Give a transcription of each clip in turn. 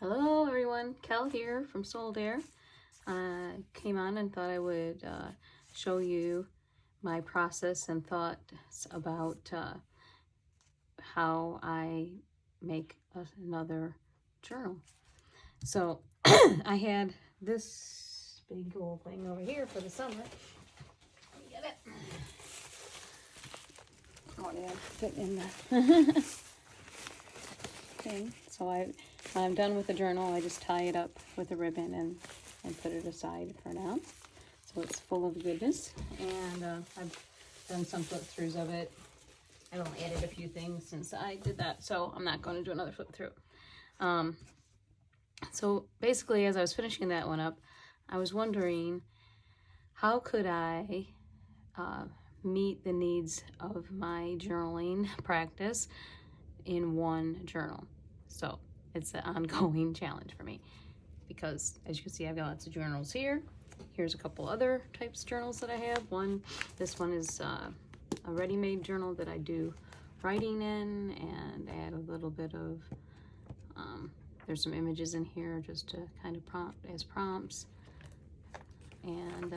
Hello everyone, Kel here from Soul Dare. Came on and thought I would show you my process and thoughts about how I make another journal. So I had this big old thing over here for the summer. Let me get it. Oh yeah, fit in the thing. So when I'm done with the journal, I just tie it up with a ribbon and put it aside for now. So it's full of goodness, and I've done some flip throughs of it. I've only added a few things since I did that, so I'm not going to do another flip through. So basically, as I was finishing that one up, I was wondering, how could I meet the needs of my journaling practice in one journal? So it's an ongoing challenge for me because, as you can see, I've got lots of journals here. Here's a couple other types of journals that I have. This one is a ready-made journal that I do writing in and add a little bit of, there's some images in here just to kind of prompt as prompts. And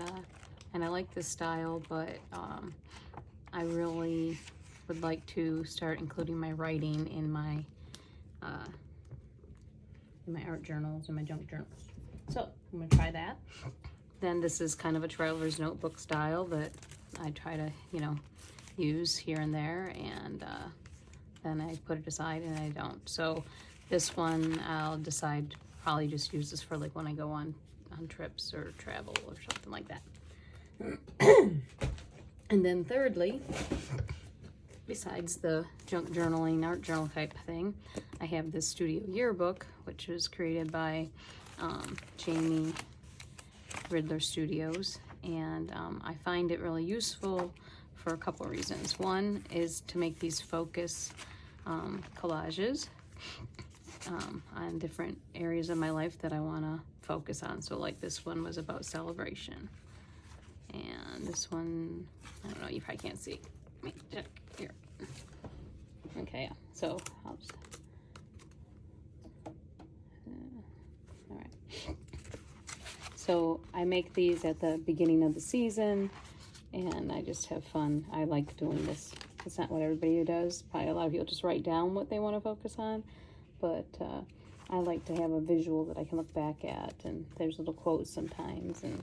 I like this style, but I really would like to start including my writing in my art journals and my junk journals. So I'm gonna try that. Then this is kind of a traveler's notebook style that I try to, use here and there, and then I put it aside and I don't. So this one I'll decide probably just use this for like when I go on trips or travel or something like that. And then thirdly, besides the junk journaling, art journal type thing, I have this studio yearbook, which was created by Jamie Riddler Studios, and I find it really useful for a couple of reasons. One is to make these focus collages on different areas of my life that I want to focus on. So like this one was about celebration, and this one, I don't know, you probably can't see. Let me check here. Okay, yeah. So I'll just, all right. So I make these at the beginning of the season, and I just have fun. I like doing this. It's not what everybody does. Probably a lot of people just write down what they want to focus on, but I like to have a visual that I can look back at, and there's little quotes sometimes, and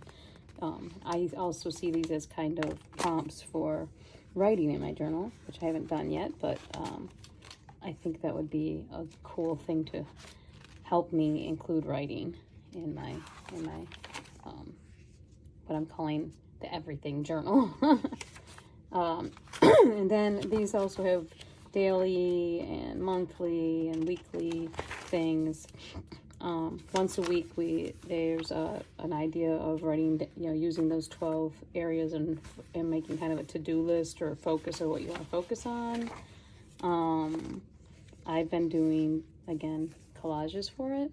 I also see these as kind of prompts for writing in my journal, which I haven't done yet, but I think that would be a cool thing to help me include writing in my what I'm calling the everything journal. And then these also have daily and monthly and weekly things. Once a week there's an idea of writing, using those 12 areas and making kind of a to-do list or focus of what you want to focus on. I've been doing, again, collages for it,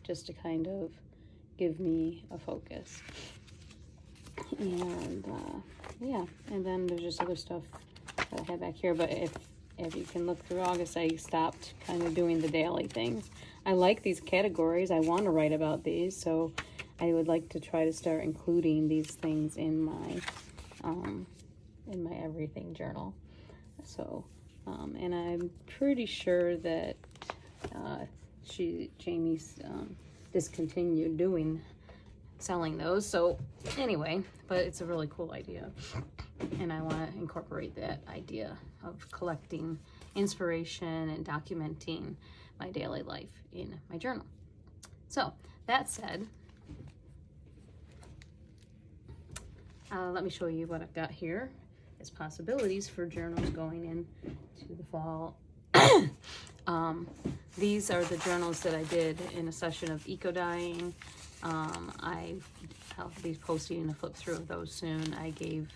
just to kind of give me a focus. And yeah, and then there's just other stuff that I have back here, but if you can look through August, I stopped kind of doing the daily things. I like these categories. I want to write about these, so I would like to try to start including these things in my everything journal. So and I'm pretty sure that Jamie's discontinued selling those. So anyway, but it's a really cool idea, and I want to incorporate that idea of collecting inspiration and documenting my daily life in my journal. So that said, let me show you what I've got here as possibilities for journals going into the fall. These are the journals that I did in a session of eco-dyeing. I'll be posting a flip through of those soon. I gave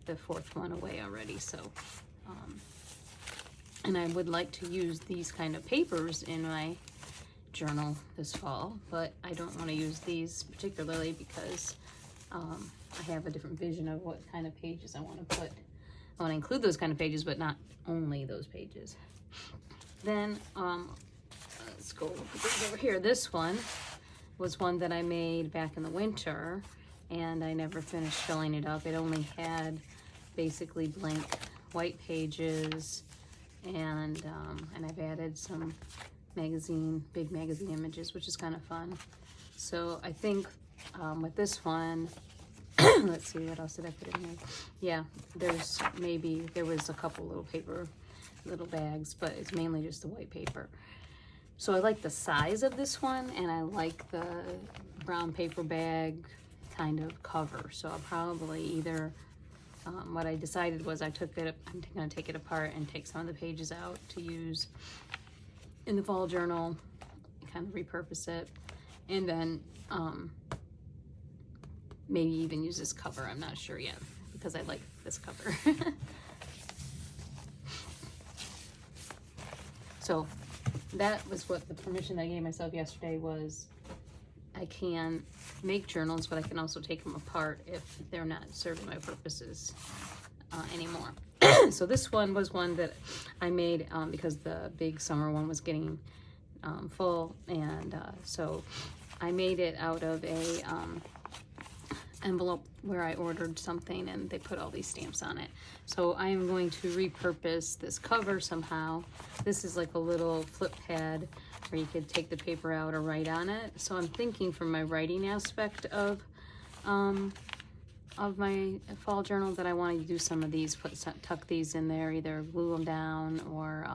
the fourth one away already, so and I would like to use these kind of papers in my journal this fall, but I don't want to use these particularly because I have a different vision of what kind of pages I want to put. I want to include those kind of pages, but not only those pages. Then let's go look at these over here. This one was one that I made back in the winter, and I never finished filling it up. It only had basically blank white pages, and I've added some big magazine images, which is kind of fun. So I think with this one, let's see, what else did I put in here? Yeah, there was a couple little bags, but it's mainly just the white paper. So I like the size of this one, and I like the brown paper bag kind of cover. So I'll probably either, what I decided was I'm gonna take it apart and take some of the pages out to use in the fall journal, kind of repurpose it, and then maybe even use this cover. I'm not sure yet, because I like this cover. So that was what the permission I gave myself yesterday was. I can make journals, but I can also take them apart if they're not serving my purposes anymore. So this one was one that I made because the big summer one was getting full, and so I made it out of a envelope where I ordered something, and they put all these stamps on it. So I am going to repurpose this cover somehow. This is like a little flip pad where you could take the paper out or write on it. So I'm thinking for my writing aspect of my fall journal that I want to do some of these, tuck these in there, either glue them down or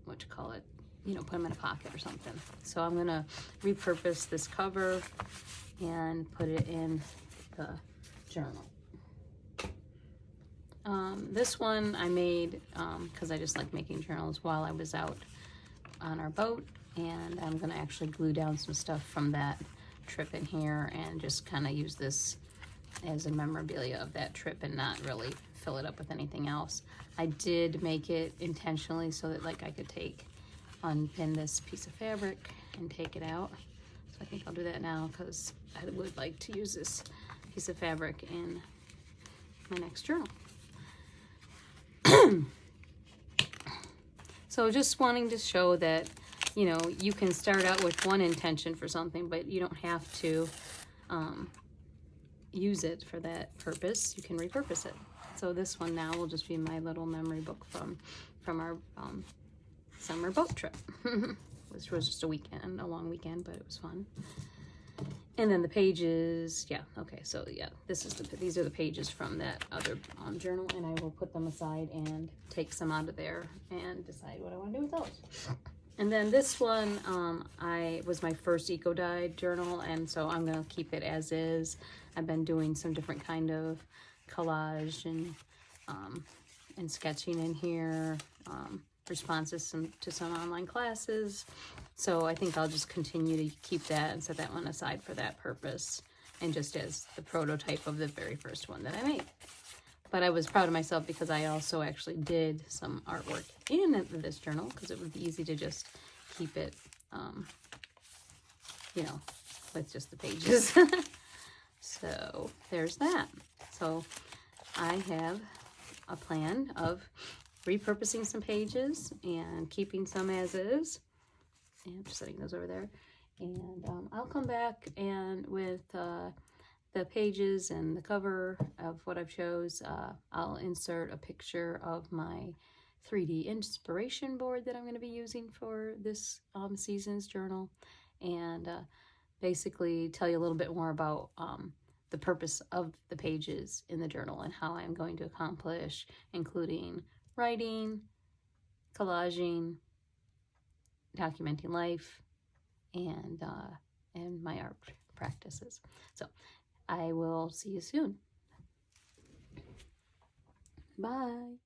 put them in a pocket or something. So I'm gonna repurpose this cover and put it in the journal. This one I made because I just like making journals while I was out on our boat, and I'm gonna actually glue down some stuff from that trip in here and just kind of use this as a memorabilia of that trip and not really fill it up with anything else. I did make it intentionally so that like I could unpin this piece of fabric and take it out. So I think I'll do that now because I would like to use this piece of fabric in my next journal. So just wanting to show that, you know, you can start out with one intention for something, but you don't have to use it for that purpose. You can repurpose it. So this one now will just be my little memory book from our summer boat trip, which was just a long weekend, but it was fun. And then the pages, yeah, okay, so yeah, these are the pages from that other journal, and I will put them aside and take some out of there and decide what I want to do with those. And then this one, was my first Eco Dyed journal, and so I'm gonna keep it as is. I've been doing some different kind of collage and sketching in here, responses to some online classes. So I think I'll just continue to keep that and set that one aside for that purpose, and just as the prototype of the very first one that I made. But I was proud of myself because I also actually did some artwork in this journal, because it would be easy to just keep it, you know, with just the pages. So there's that. So I have a plan of repurposing some pages and keeping some as is, and just setting those over there. And I'll come back and with the pages and the cover of what I've chose, I'll insert a picture of my 3D inspiration board that I'm going to be using for this season's journal, and basically tell you a little bit more about the purpose of the pages in the journal and how I'm going to accomplish, including writing, collaging, documenting life, and my art practices. So I will see you soon. Bye.